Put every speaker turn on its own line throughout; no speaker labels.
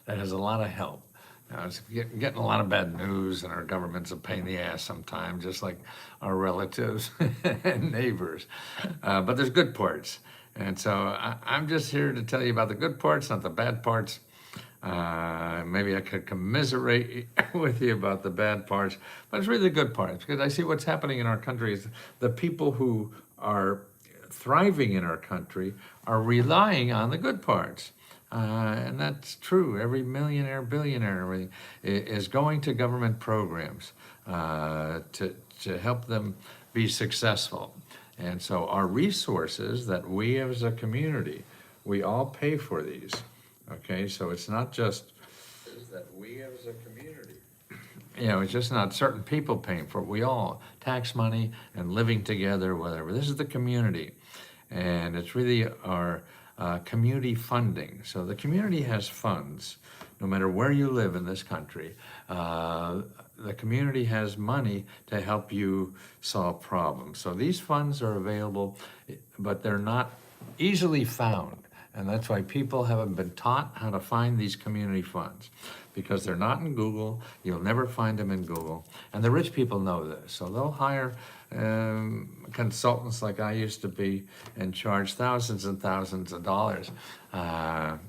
that has a lot of help. Now, it's getting a lot of bad news, and our government's a pain in the ass sometimes, just like our relatives and neighbors. But there's good parts. And so I'm just here to tell you about the good parts, not the bad parts. Maybe I could commiserate with you about the bad parts, but it's really the good parts because I see what's happening in our country is the people who are thriving in our country are relying on the good parts. And that's true. Every millionaire, billionaire, everything is going to government programs to help them be successful. And so our resources that we as a community, we all pay for these. Okay, so it's not just that we as a community, it's just not certain people paying for it. We all, tax money and living together, whatever. This is the community. And it's really our community funding. So the community has funds, no matter where you live in this country. The community has money to help you solve problems. So these funds are available, but they're not easily found. And that's why people haven't been taught how to find these community funds, because they're not in Google. You'll never find them in Google. And the rich people know this. So they'll hire consultants like I used to be and charge thousands and thousands of dollars to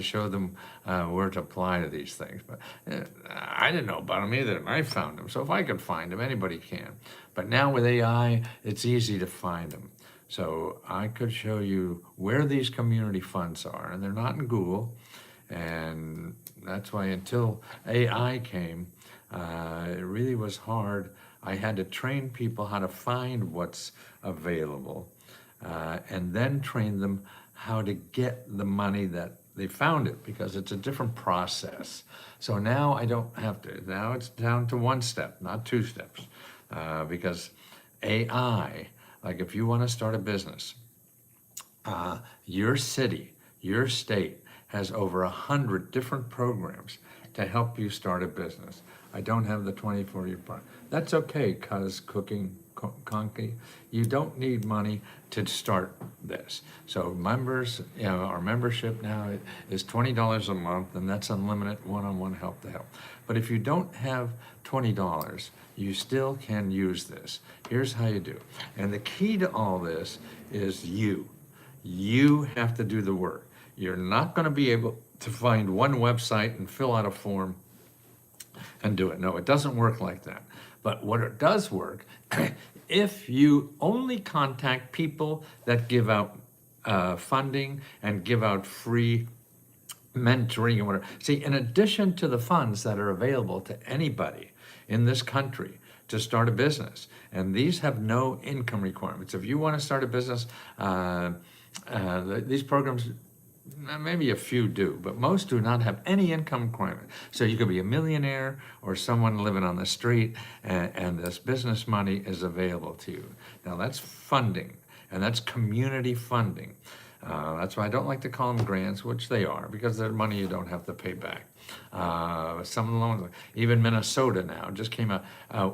show them where to apply to these things. But I didn't know about them either, and I found them. So if I could find them, anybody can. But now with AI, it's easy to find them. So I could show you where these community funds are, and they're not in Google. And that's why until AI came, it really was hard. I had to train people how to find what's available, and then train them how to get the money that they found it, because it's a different process. So now I don't have to. Now it's down to one step, not two steps, because AI, like if you want to start a business, your city, your state has over 100 different programs to help you start a business. I don't have the 24-year part. That's okay, cuz cooking conky. You don't need money to start this. So members, our membership now is $20 a month, and that's unlimited one-on-one help to help. But if you don't have $20, you still can use this. Here's how you do. And the key to all this is you. You have to do the work. You're not going to be able to find one website and fill out a form and do it. No, it doesn't work like that. But what it does work, if you only contact people that give out funding and give out free mentoring and whatever. See, in addition to the funds that are available to anybody in this country to start a business, and these have no income requirements. If you want to start a business, these programs, maybe a few do, but most do not have any income requirement. So you could be a millionaire or someone living on the street, and this business money is available to you. Now that's funding, and that's community funding. That's why I don't like to call them grants, which they are, because they're money you don't have to pay back. Some of the loans, even Minnesota now, just came out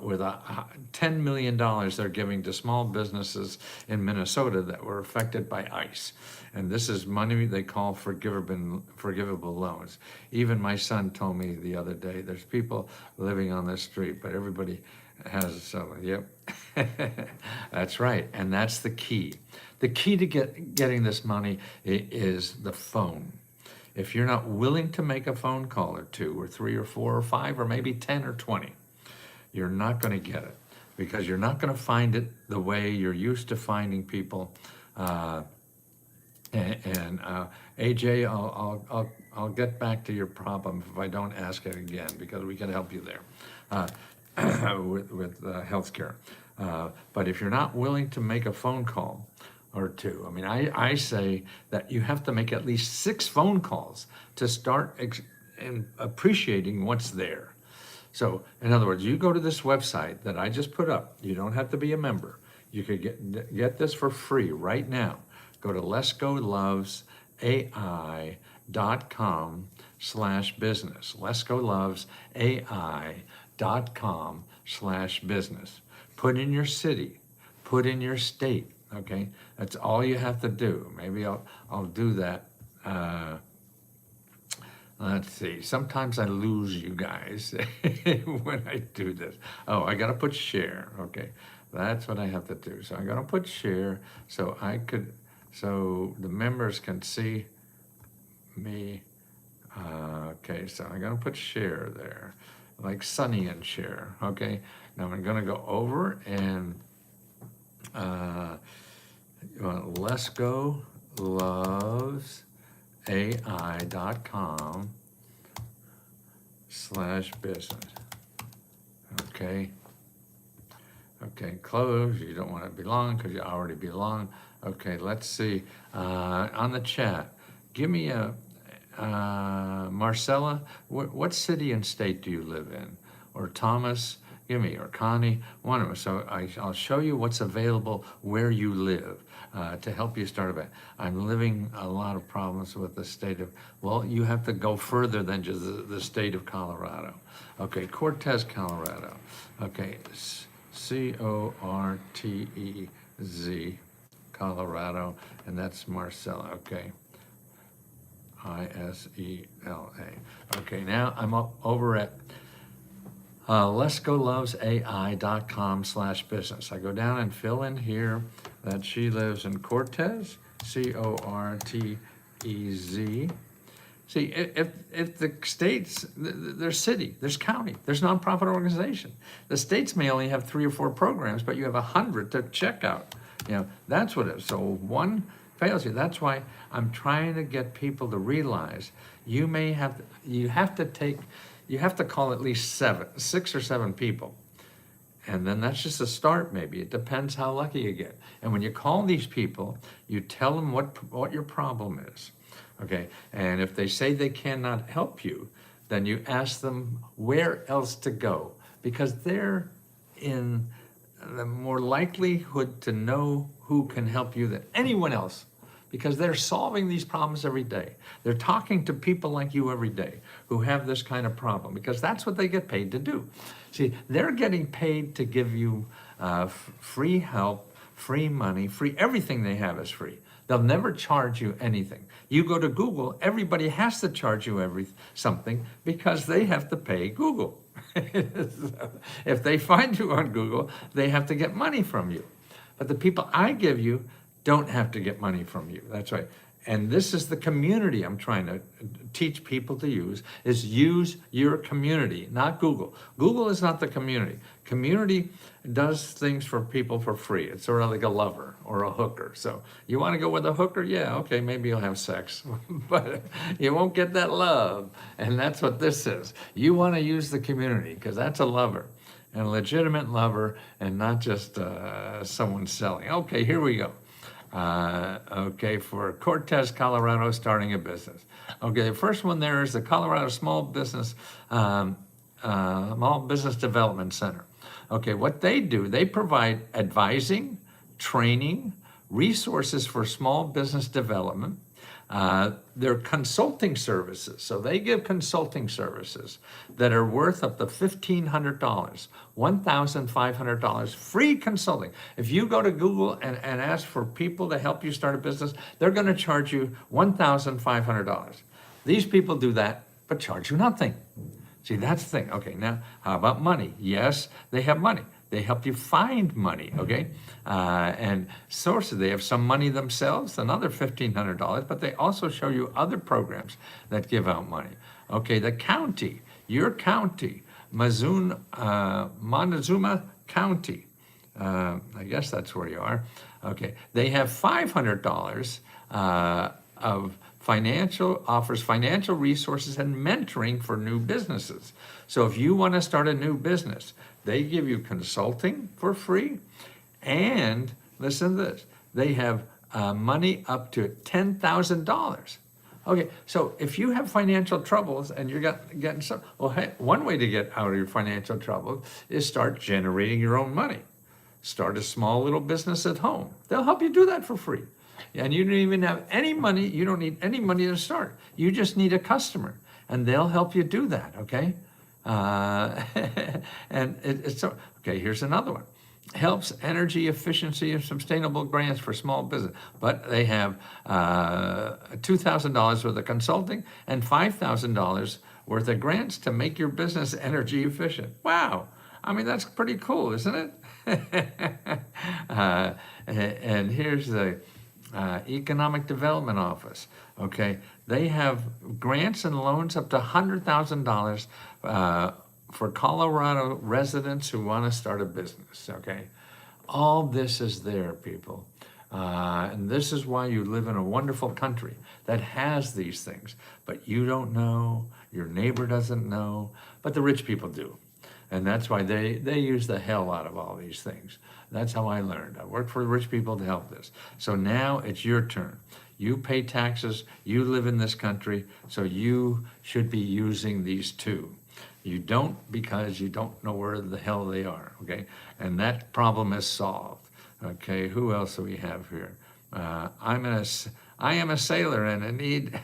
with $10 million they're giving to small businesses in Minnesota that were affected by ICE. And this is money they call forgivable loans. Even my son told me the other day, there's people living on the street, but everybody has some. Yep, that's right, and that's the key. The key to getting this money is the phone. If you're not willing to make a phone call or two or three or four or five or maybe 10 or 20, you're not going to get it, because you're not going to find it the way you're used to finding people. AJ, I'll get back to your problem if I don't ask it again, because we can help you there with healthcare. But if you're not willing to make a phone call or two, I mean, I say that you have to make at least 6 phone calls to start appreciating what's there. So, in other words, you go to this website that I just put up. You don't have to be a member. You could get this for free right now. Go to lesgolovesai.com/business. lesgolovesai.com/business. Put in your city, put in your state, okay? That's all you have to do. Maybe I'll do that. Let's see. Sometimes I lose you guys when I do this. Oh, I got to put share. Okay. That's what I have to do. So I'm going to put share so so the members can see me. Okay. So I'm going to put share there, like Sunny and share. Okay. Now I'm going to go over and Let's Go Loves AI.com/business. Okay. Okay, close. You don't want to belong because you already belong. Okay, let's see. On the chat, give me a Marcella. What city and state do you live in? Or Thomas, give me, or Connie, one of them. So I'll show you what's available where you live. To help you start a bit. I'm living a lot of problems with the state of, well, you have to go further than just the state of Colorado. Okay, Cortez, Colorado. Okay, Cortez, Colorado, and that's Marcella, okay. Isela. Okay, now I'm over at letsgoloveSAI.com/business. I go down and fill in here that she lives in Cortez, Cortez. See, if the states, there's city, there's county, there's nonprofit organization. The states may only have 3 or 4 programs, but you have 100 to check out. That's what it is. So one fails you. That's why I'm trying to get people to realize you have to call at least 6 or 7 people. And then that's just a start, maybe. It depends how lucky you get. And when you call these people, you tell them what your problem is, okay? And if they say they cannot help you, then you ask them where else to go, because they're in the more likelihood to know who can help you than anyone else, because they're solving these problems every day. They're talking to people like you every day who have this kind of problem, because that's what they get paid to do. See, they're getting paid to give you free help, free money, free, everything they have is free. They'll never charge you anything. You go to Google, everybody has to charge you something because they have to pay Google. If they find you on Google, they have to get money from you. But the people I give you don't have to get money from you. That's right. And this is the community I'm trying to teach people to use your community, not Google. Google is not the community. Community does things for people for free. It's sort of like a lover or a hooker. So you want to go with a hooker? Yeah, okay, maybe you'll have sex, but you won't get that love. And that's what this is. You want to use the community because that's a lover, and a legitimate lover, and not just someone selling. Okay, here we go. Okay, for Cortez, Colorado, starting a business. Okay, the first one there is the Colorado Small Business Development Center. Okay, what they do, they provide advising, training, resources for small business development. They're consulting services. So they give consulting services that are worth up to $1,500, $1,500, free consulting. If you go to Google and ask for people to help you start a business, they're going to charge you $1,500. These people do that, but charge you nothing. See, that's the thing. Okay, now, how about money? Yes, they have money. They help you find money, okay? And sources, they have some money themselves, another $1,500, but they also show you other programs that give out money. Okay, the county, your county, Montezuma County, I guess that's where you are. Okay, they have $500 of offers financial resources and mentoring for new businesses. So if you want to start a new business, they give you consulting for free, and listen to this, they have money up to $10,000. Okay, so if you have financial troubles and you're getting some, well, hey, one way to get out of your financial troubles is start generating your own money. Start a small little business at home. They'll help you do that for free. And you don't even have any money. You don't need any money to start. You just need a customer, and they'll help you do that, okay? And it's so, okay, here's another one. helps energy efficiency and sustainable grants for small business. But they have $2,000 worth of consulting and $5,000 worth of grants to make your business energy efficient. Wow. I mean, that's pretty cool, isn't it? And here's the Economic Development Office. Okay, they have grants and loans up to $100,000 for Colorado residents who want to start a business. Okay, all this is there, people. And this is why you live in a wonderful country that has these things. But you don't know, your neighbor doesn't know, but the rich people do. And that's why they use the hell out of all these things. That's how I learned. I worked for rich people to help this. So now it's your turn. You pay taxes, you live in this country, so you should be using these too. You don't because you don't know where the hell they are, okay? And that problem is solved, okay? Who else do we have here? I am a sailor and I need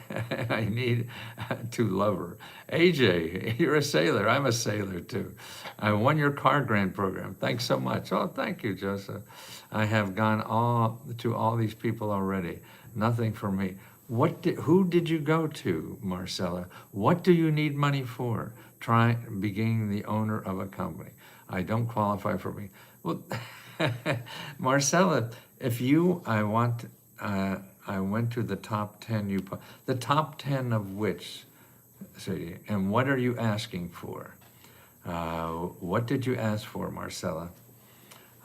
to love her. AJ, you're a sailor. I'm a sailor too. I won your car grant program. Thanks so much. Oh, thank you, Joseph. I have gone to all these people already. Nothing for me. Who did you go to, Marcella? What do you need money for? Try being the owner of a company. I don't qualify for me. Well, Marcella, I went to the top 10 the top 10 of which, see, and what are you asking for? What did you ask for, Marcella?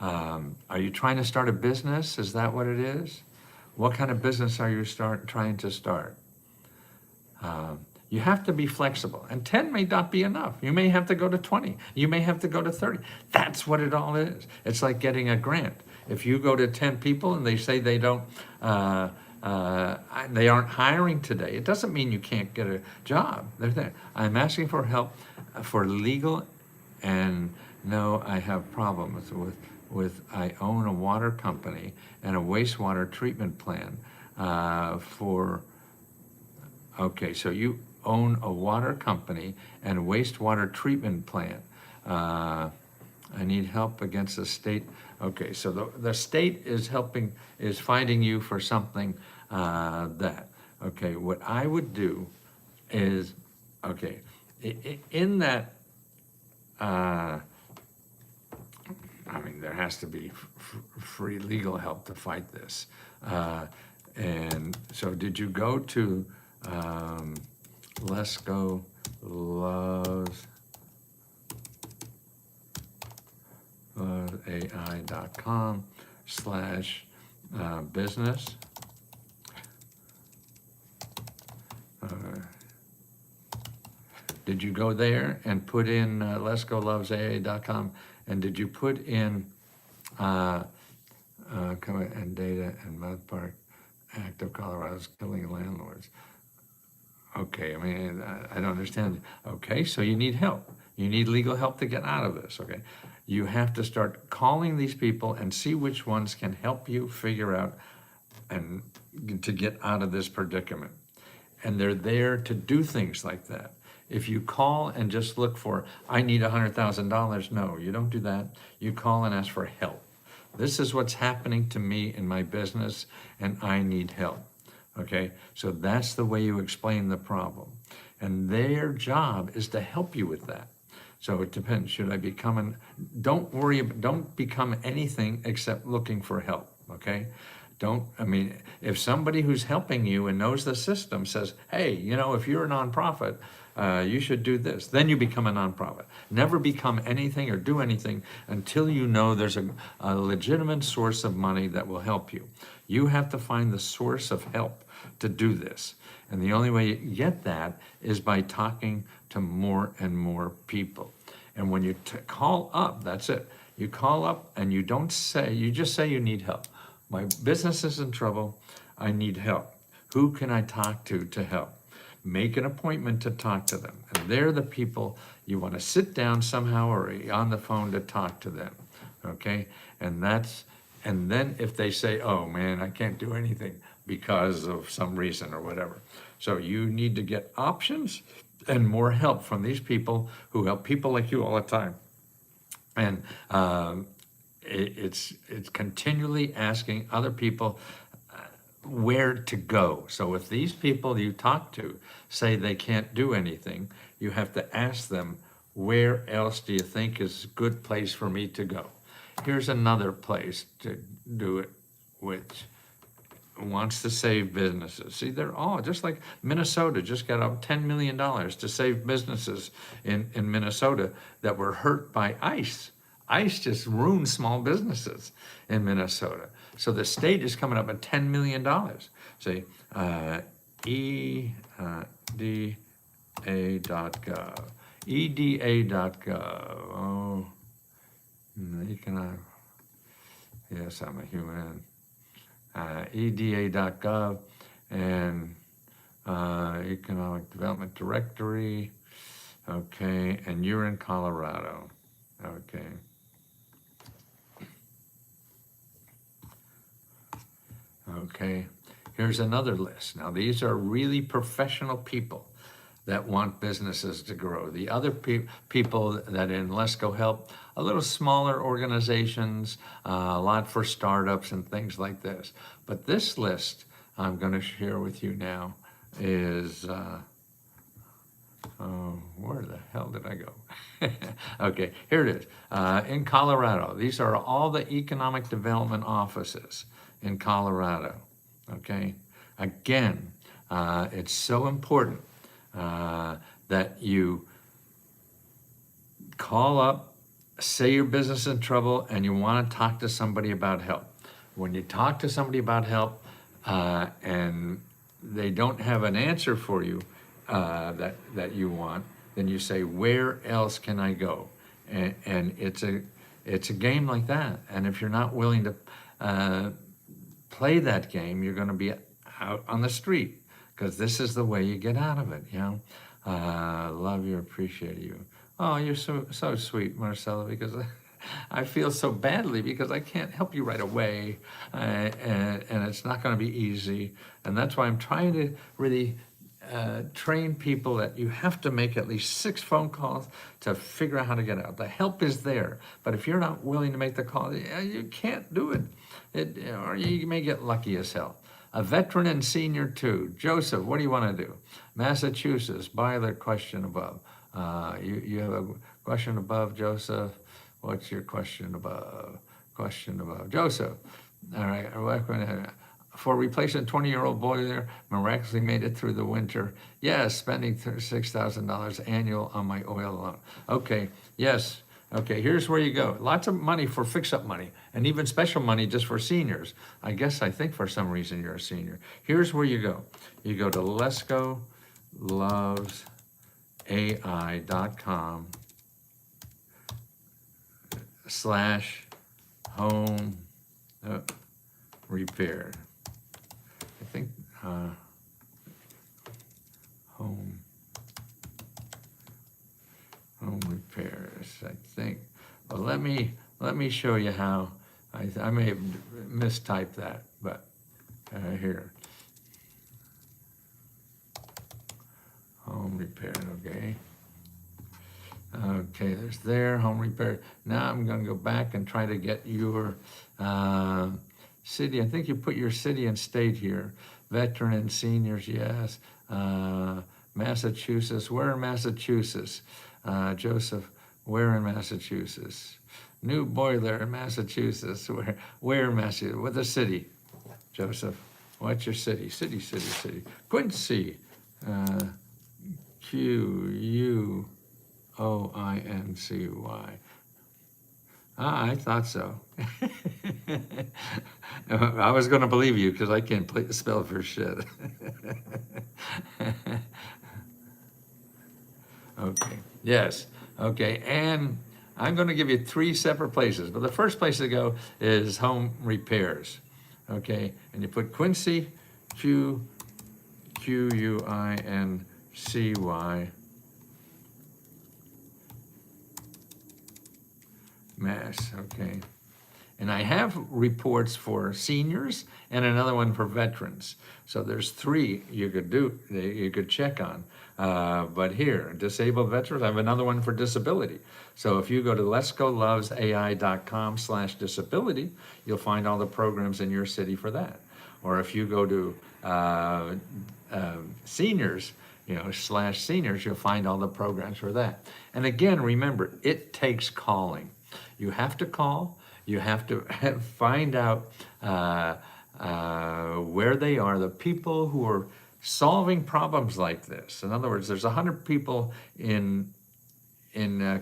Are you trying to start a business? Is that what it is? What kind of business are you trying to start? You have to be flexible, and 10 may not be enough. You may have to go to 20. You may have to go to 30. That's what it all is. It's like getting a grant. If you go to 10 people and they say they don't, they aren't hiring today, it doesn't mean you can't get a job. They're there. I'm asking for help for legal, and no, I have problems with I own a water company and a wastewater treatment plan okay, so you own a water company and a wastewater treatment plant. I need help against the state. Okay, so the state is finding you for something that. Okay, what I would do is, okay, in that, I mean, there has to be free legal help to fight this. And so did you go to Lesko Loves AI.com/business? Did you go there and put in LescoLovesAA.com, and did you put in and data and Mud Park Act of Colorado's killing landlords? Okay, I mean, I don't understand. Okay, so you need help. You need legal help to get out of this, okay? You have to start calling these people and see which ones can help you figure out and to get out of this predicament. And they're there to do things like that. If you call and just look for, I need $100,000, no, you don't do that. You call and ask for help. This is what's happening to me in my business, and I need help. Okay, so that's the way you explain the problem. And their job is to help you with that. So it depends. Should I don't become anything except looking for help, okay? If somebody who's helping you and knows the system says, hey, if you're a nonprofit, you should do this, then you become a nonprofit. Never become anything or do anything until you know there's a legitimate source of money that will help you. You have to find the source of help to do this. And the only way you get that is by talking to more and more people. And when you call up, that's it. You call up and you just say you need help. My business is in trouble. I need help. Who can I talk to help? Make an appointment to talk to them. And they're the people you want to sit down somehow or on the phone to talk to them. Okay? And then if they say, oh man, I can't do anything because of some reason or whatever. So you need to get options and more help from these people who help people like you all the time. And it's continually asking other people where to go. So if these people you talk to say they can't do anything, you have to ask them, where else do you think is a good place for me to go? Here's another place to do it, which wants to save businesses. See, they're all, just like Minnesota just got up $10 million to save businesses in Minnesota that were hurt by ice. Ice just ruined small businesses in Minnesota. So the state is coming up at $10 million. See, EDA.gov. EDA.gov. Oh, economic. Yes, I'm a human. EDA.gov and Economic Development Directory. Okay, and you're in Colorado. Okay. Okay, here's another list. Now, these are really professional people that want businesses to grow. The other people that in Lesko help, a little smaller organizations, a lot for startups and things like this. But this list I'm going to share with you now is, where the hell did I go? Okay, here it is. In Colorado, these are all the economic development offices in Colorado. Okay, again, it's so important that you call up, say your business is in trouble, and you want to talk to somebody about help. When you talk to somebody about help and they don't have an answer for you that you want, then you say, where else can I go? And it's a game like that. And if you're not willing to play that game, you're going to be out on the street, because this is the way you get out of it, you know. Love you, appreciate you. Oh, you're so sweet, Marcella, because I feel so badly because I can't help you right away, and it's not going to be easy. And that's why I'm trying to really train people that you have to make at least 6 phone calls to figure out how to get out. The help is there, but if you're not willing to make the call, you can't do it. Or you may get lucky as hell. A veteran and senior too. Joseph, what do you want to do? Massachusetts, by the question above. You have a question above, Joseph. What's your question above? Question above. Joseph, all right. For replacing a 20-year-old boiler, miraculously made it through the winter. Yes, spending $6,000 annual on my oil alone. Okay, yes. Okay, here's where you go. Lots of money for fix-up money, and even special money just for seniors. I think for some reason you're a senior. Here's where you go. You go to LescoLovesAI.com/home repair. I think home repairs, I think. Well, let me show you how. I may have mistyped that, but here. Home repair, okay. Okay, there's there, home repair. Now I'm going to go back and try to get your city. I think you put your city and state here. Veteran and seniors, yes. Massachusetts, where in Massachusetts? Joseph, where in Massachusetts? New boiler in Massachusetts. Where in Massachusetts? What the city? Joseph, what's your city? City. Quincy. QUOINCY. I thought so. I was going to believe you because I can't spell for shit. Okay, yes, okay, and I'm going to give you 3 separate places, but the first place to go is home repairs, okay, and you put Quincy, QUINCY, Mass, okay, And I have reports for seniors and another one for veterans. So there's 3 you could check on. But here, disabled veterans, I have another one for disability. So if you go to letsgolovesai.com/disability, you'll find all the programs in your city for that. Or if you go to seniors, /seniors, you'll find all the programs for that. And again, remember, it takes calling. You have to call. You have to find out where they are, the people who are solving problems like this. In other words, there's 100 people in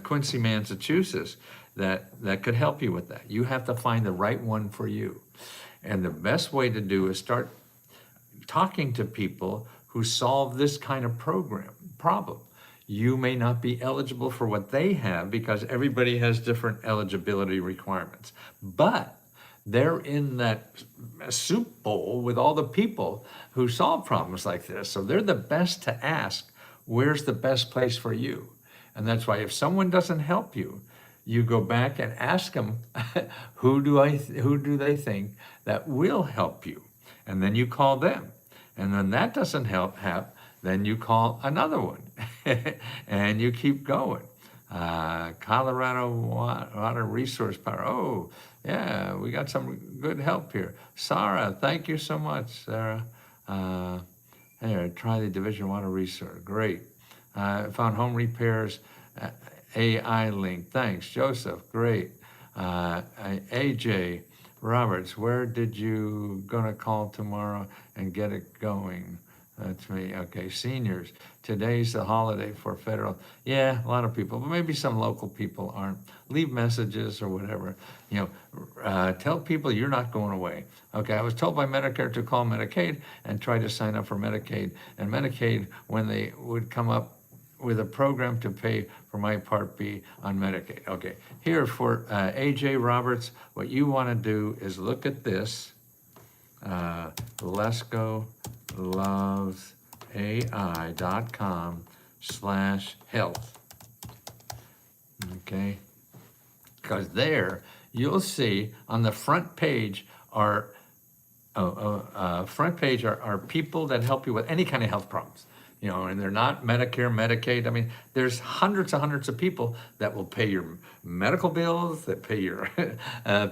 Quincy, Massachusetts that could help you with that. You have to find the right one for you. And the best way to do is start talking to people who solve this kind of problem. You may not be eligible for what they have because everybody has different eligibility requirements. But they're in that soup bowl with all the people who solve problems like this. So they're the best to ask, where's the best place for you? And that's why if someone doesn't help you, you go back and ask them, who do they think that will help you? And then you call them. And then that doesn't help, then you call another one. And you keep going. Colorado Water Resource Power. Oh, yeah, we got some good help here. Sarah, thank you so much, Sarah. Here, try the Division Water Resource. Great. Found home repairs, AI link. Thanks, Joseph. Great. AJ Roberts, where did you gonna call tomorrow and get it going? That's me. Okay, seniors. Today's the holiday for federal. Yeah, a lot of people, but maybe some local people aren't. Leave messages or whatever. Tell people you're not going away. Okay, I was told by Medicare to call Medicaid and try to sign up for Medicaid. And Medicaid, when they would come up with a program to pay for my Part B on Medicaid. Okay, here for AJ Roberts, what you want to do is look at this. letsgolovesai.com/health. Okay, because there you'll see on the front page are people that help you with any kind of health problems. And they're not Medicare, Medicaid. I mean, there's hundreds and hundreds of people that will pay your medical bills, that pay your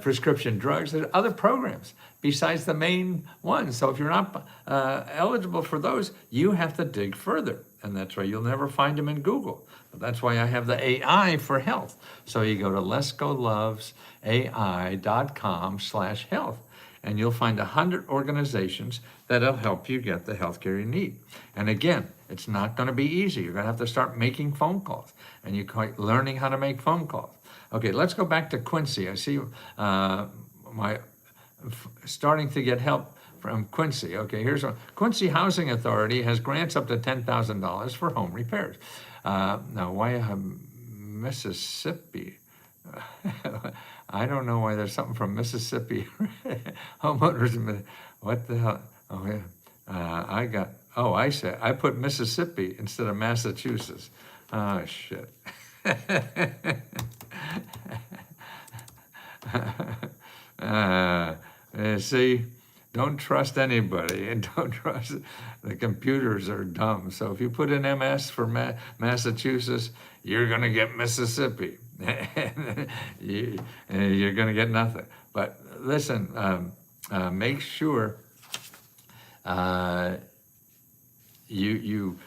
prescription drugs. There's other programs besides the main ones. So if you're not eligible for those, you have to dig further. And that's why you'll never find them in Google. But that's why I have the AI for health. So you go to letsgolovesai.com/health. And you'll find 100 organizations that'll help you get the healthcare you need. And again, it's not going to be easy. You're going to have to start making phone calls, and you're learning how to make phone calls. Okay, let's go back to Quincy. I see starting to get help from Quincy. Okay, here's one. Quincy Housing Authority has grants up to $10,000 for home repairs. Now, why Mississippi? I don't know why there's something from Mississippi. Homeowners, what the hell? Oh, yeah. I put Mississippi instead of Massachusetts. Oh, shit. See, don't trust anybody, and don't trust, the computers are dumb. So if you put in MS for Massachusetts, you're going to get Mississippi. You're going to get nothing. But listen, make sure you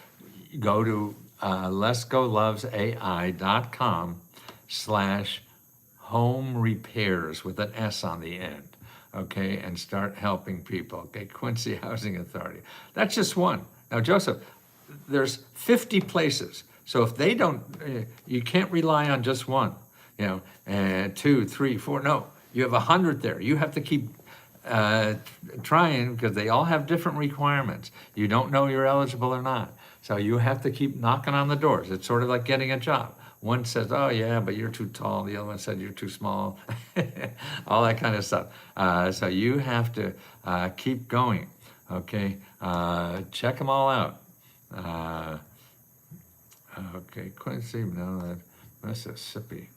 go to letsgolovesai.com/home repairs with an S on the end. Okay, and start helping people. Okay, Quincy Housing Authority. That's just one. Now, Joseph, there's 50 places. So if they don't, you can't rely on just one, 2, 3, 4. No, you have 100 there. You have to keep trying because they all have different requirements. You don't know you're eligible or not. So you have to keep knocking on the doors. It's sort of like getting a job. One says, oh yeah, but you're too tall. The other one said you're too small. All that kind of stuff. So you have to keep going, okay? Check them all out. Okay, Quincy, no, Mississippi.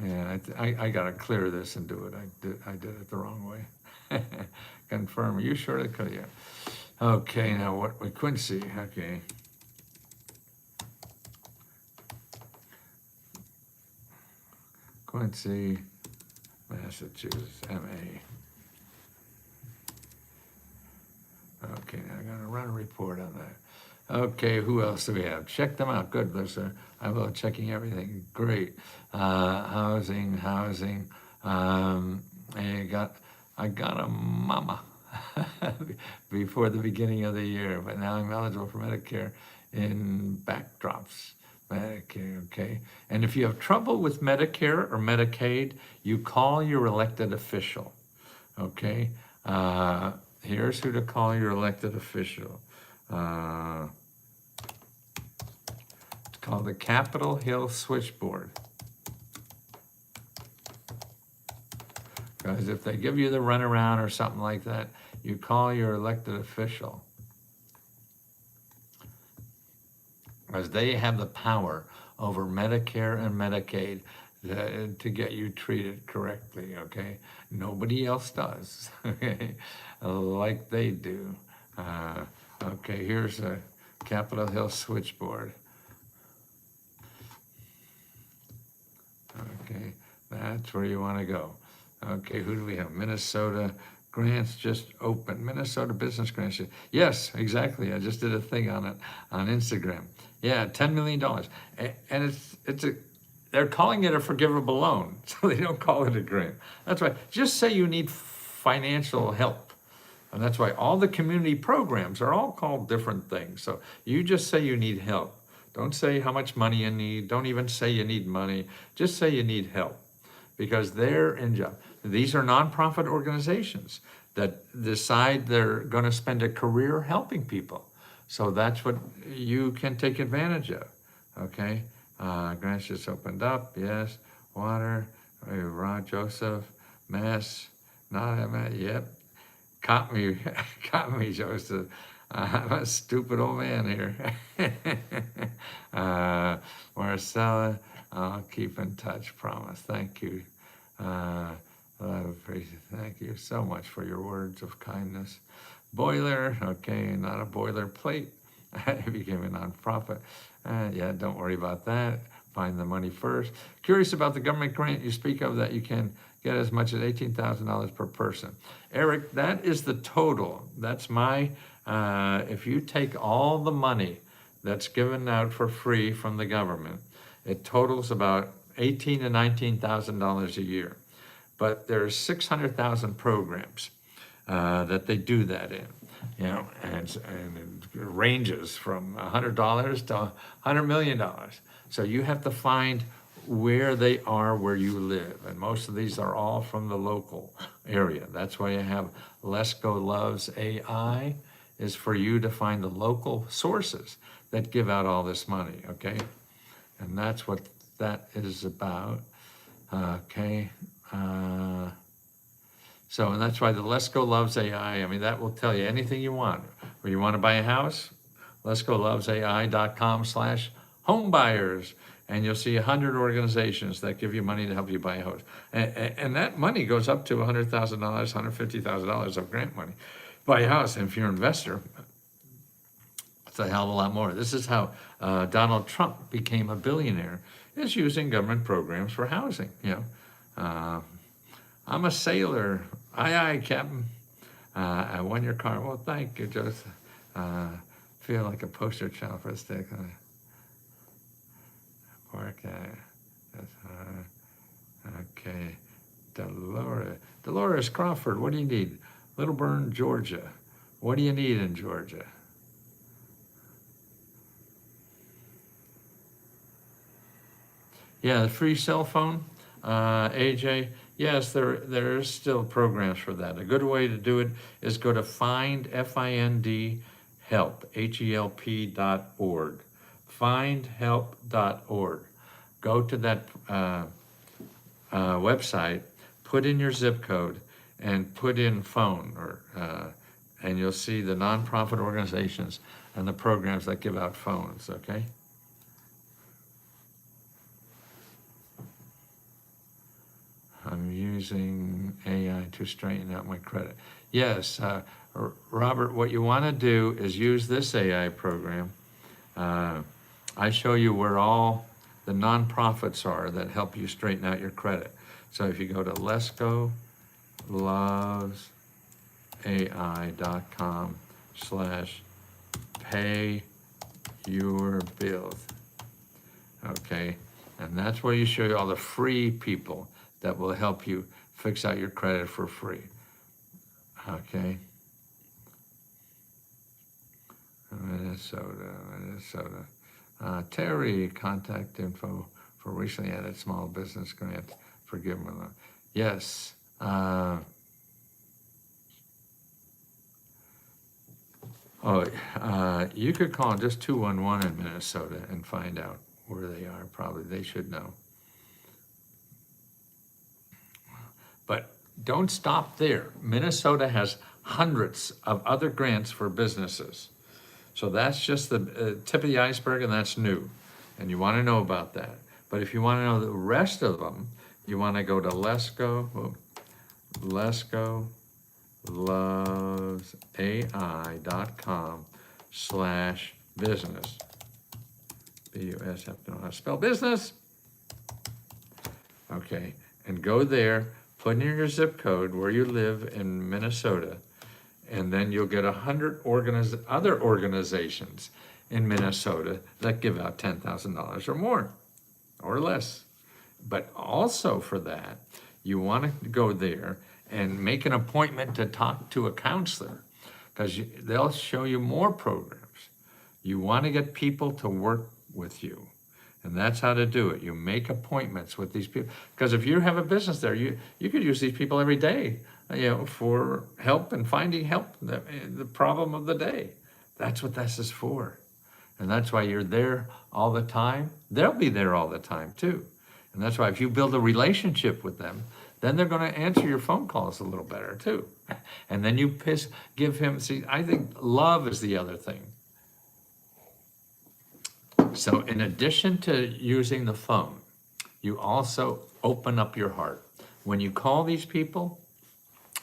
Yeah, I gotta clear this and do it. I did it the wrong way. Confirm. Are you sure it could? Yeah. Okay, now what with Quincy? Okay. Quincy, Massachusetts, MA. Okay, now I'm gonna run a report on that. Okay, who else do we have? Check them out. Good, Lisa. I will checking everything. Great. Housing. I got a mama before the beginning of the year, but now I'm eligible for Medicare in backdrops. Medicare, okay. And if you have trouble with Medicare or Medicaid, you call your elected official, okay? Here's who to call your elected official. It's called the Capitol Hill Switchboard. Because if they give you the runaround or something like that, you call your elected official. Because they have the power over Medicare and Medicaid to get you treated correctly, okay? Nobody else does, okay? Like they do. Okay, here's a Capitol Hill switchboard. Okay, that's where you want to go. Okay, who do we have? Minnesota grants just open. Minnesota business grants. Yes, exactly. I just did a thing on it on Instagram. Yeah, $10 million. And they're calling it a forgivable loan, so they don't call it a grant. That's why, just say you need financial help. And that's why all the community programs are all called different things. So you just say you need help. Don't say how much money you need. Don't even say you need money. Just say you need help, because they're in job. These are nonprofit organizations that decide they're going to spend a career helping people. So that's what you can take advantage of, okay? Grants just opened up, yes. Water, Ron Joseph, Mass, not Mass, yep. Caught me, Joseph. I'm a stupid old man here. Marcella, I'll keep in touch, promise. Thank you. Thank you so much for your words of kindness. Boiler, okay, not a boilerplate. It became a nonprofit. Yeah, don't worry about that. Find the money first. Curious about the government grant you speak of that you can get as much as $18,000 per person. Eric, that is the total. That's my, if you take all the money that's given out for free from the government, it totals about $18,000 to $19,000 a year. But there's 600,000 programs that they do that in, you know, and it ranges from $100 to $100 million. So you have to find where they are where you live, and most of these are all from the local area. That's why I have Lesko Loves AI, is for you to find the local sources that give out all this money, okay? And that's what that is about, okay? So, and that's why the Lesko Loves AI, I mean, that will tell you anything you want. Or you want to buy a house, LeskoLovesAI.com/homebuyers, and you'll see 100 organizations that give you money to help you buy a house. And that money goes up to $100,000, $150,000 of grant money. Buy a house, and if you're an investor, it's a hell of a lot more. This is how Donald Trump became a billionaire, is using government programs for housing, you know. I'm a sailor. Aye, aye, Captain. I won your car. Well, thank you, Joseph. Feel like a poster child for a stick. Okay. Dolores Crawford, what do you need? Little Burn, Georgia. What do you need in Georgia? Yeah, the free cell phone, AJ. Yes, there is still programs for that. A good way to do it is go to find, F-I-N-D, help, HELP.org. Findhelp.org. Go to that website, put in your zip code, and put in phone, and you'll see the nonprofit organizations and the programs that give out phones, okay? utilizing AI to straighten out my credit. Yes, Robert, what you want to do is use this AI program. I show you where all the nonprofits are that help you straighten out your credit. So if you go to lescolovesai.com/pay your bills. Okay, and that's where you show you all the free people that will help you fix out your credit for free. Okay. Minnesota. Terry, contact info for recently added small business grant for given loan. Yes. You could call just 211 in Minnesota and find out where they are. Probably they should know. But don't stop there. Minnesota has hundreds of other grants for businesses. So that's just the tip of the iceberg, and that's new. And you want to know about that. But if you want to know the rest of them, you want to go to lescolovesai.com/business. B-U-S, have to know how to spell business. Okay, and go there, put in your zip code where you live in Minnesota, and then you'll get 100 other organizations in Minnesota that give out $10,000 or more, or less. But also for that, you want to go there and make an appointment to talk to a counselor, because they'll show you more programs. You want to get people to work with you. And that's how to do it. You make appointments with these people. Because if you have a business there, you could use these people every day, for help and finding help, the problem of the day. That's what this is for. And that's why you're there all the time. They'll be there all the time too. And that's why if you build a relationship with them, then they're going to answer your phone calls a little better too. And then you give him, I think love is the other thing. So in addition to using the phone, you also open up your heart. When you call these people,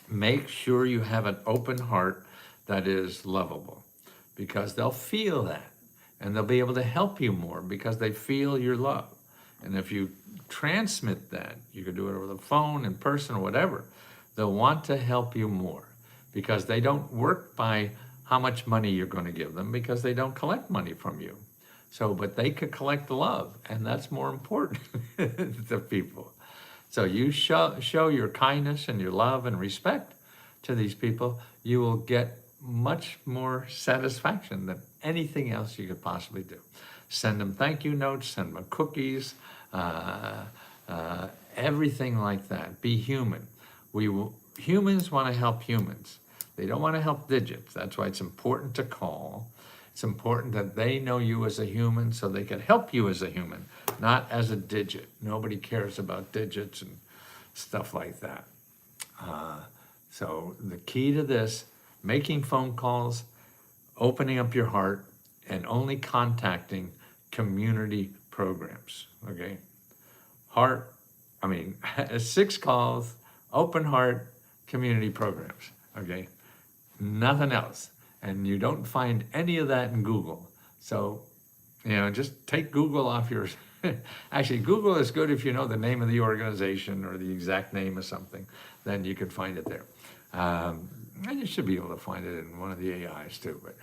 make sure you have an open heart that is lovable, because they'll feel that, and they'll be able to help you more because they feel your love. And if you transmit that, you could do it over the phone, in person, or whatever, they'll want to help you more, because they don't work by how much money you're going to give them, because they don't collect money from you. So, but they could collect love, and that's more important to people. So you show your kindness and your love and respect to these people, you will get much more satisfaction than anything else you could possibly do. Send them thank you notes, send them cookies, everything like that. Be human. Humans want to help humans. They don't want to help digits. That's why it's important to call. It's important that they know you as a human so they can help you as a human, not as a digit. Nobody cares about digits and stuff like that. So the key to this, making phone calls, opening up your heart, and only contacting community programs, okay? 6 calls, open heart, community programs, okay? Nothing else. And you don't find any of that in Google. So, just take Google off your, actually Google is good if you know the name of the organization or the exact name of something, then you could find it there. And you should be able to find it in one of the AIs too, but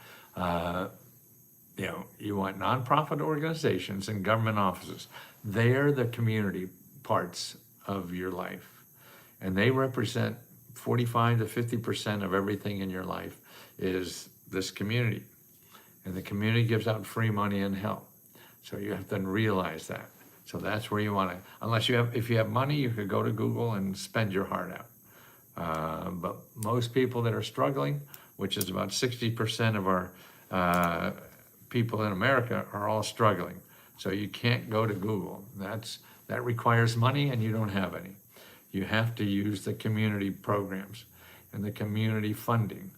you want nonprofit organizations and government offices. They're the community parts of your life, and they represent 45 to 50% of everything in your life is this community. And the community gives out free money and help. So you have to realize that. So that's where you want to, if you have money, you could go to Google and spend your heart out. But most people that are struggling, which is about 60% of our people in America, are all struggling. So you can't go to Google. That requires money, and you don't have any. You have to use the community programs and the community funding,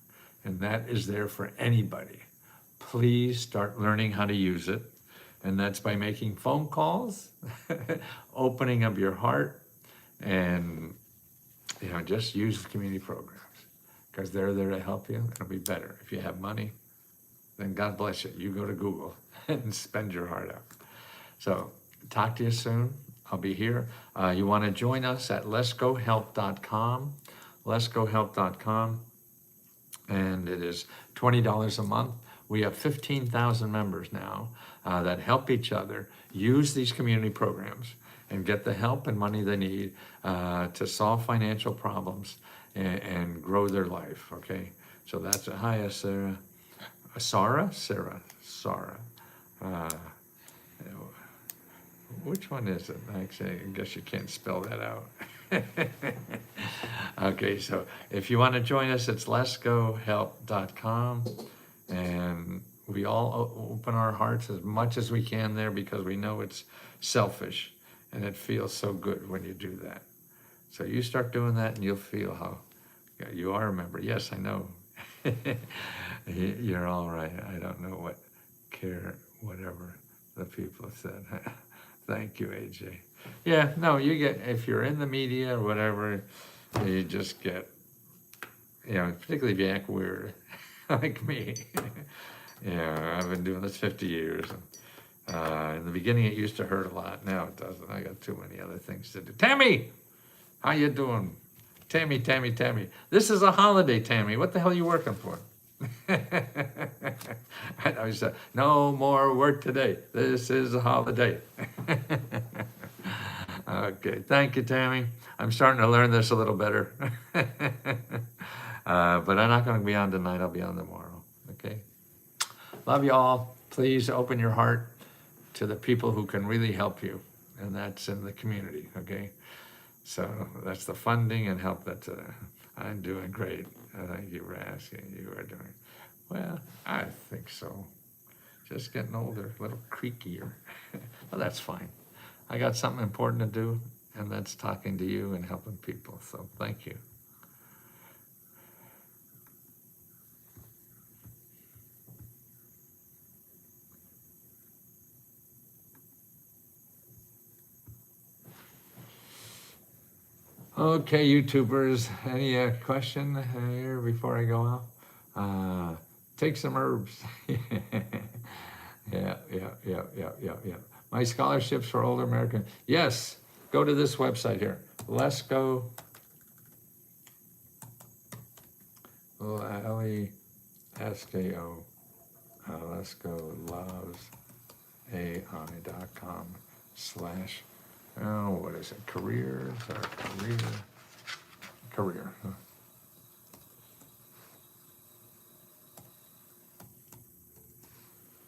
and that is there for anybody. Please start learning how to use it, and that's by making phone calls, opening up your heart, and just use the community programs because they're there to help you. It'll be better. If you have money, then God bless you. You go to Google and spend your heart out. So talk to you soon. I'll be here. You want to join us at letsgohelp.com, letsgohelp.com, and it is $20 a month. We have 15,000 members now that help each other use these community programs and get the help and money they need to solve financial problems and grow their life, okay? So that's a hi, Sarah. Sarah. Which one is it? Actually, I guess you can't spell that out. Okay, so if you want to join us, it's letsgohelp.com. And we all open our hearts as much as we can there because we know it's selfish and it feels so good when you do that. So you start doing that and you'll feel how you are a member. Yes, I know. You're all right. I don't know whatever the people said. Thank you, AJ. Yeah, no, you get, if you're in the media or whatever, you just get, particularly if you act weird, like me. I've been doing this 50 years. In the beginning, it used to hurt a lot. Now it doesn't. I got too many other things to do. Tammy, how you doing? Tammy. This is a holiday, Tammy. What the hell are you working for? I said, no more work today. This is a holiday. Okay, thank you, Tammy. I'm starting to learn this a little better. But I'm not going to be on tonight. I'll be on tomorrow. Okay. Love you all. Please open your heart to the people who can really help you, and that's in the community. Okay. So that's the funding and help that I'm doing great. Thank you for asking. You are doing well. I think so. Just getting older, a little creakier. Well, that's fine. I got something important to do, and that's talking to you and helping people. So thank you. Okay, YouTubers, any question here before I go out? Take some herbs. Yeah. My scholarships for older American. Yes, go to this website here. Let's go. L-E-S-K-O. Let's go loves AI.com/ what is it? Careers or career. Huh?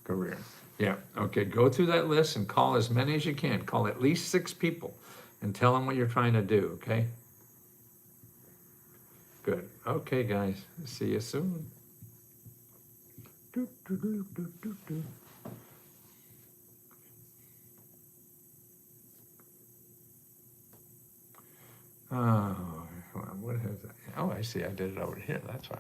Career. Yeah. Okay. Go through that list and call as many as you can. Call at least 6 people and tell them what you're trying to do. Okay. Good. Okay, guys. See you soon. Oh, what is that? Oh, I see. I did it over here. That's why.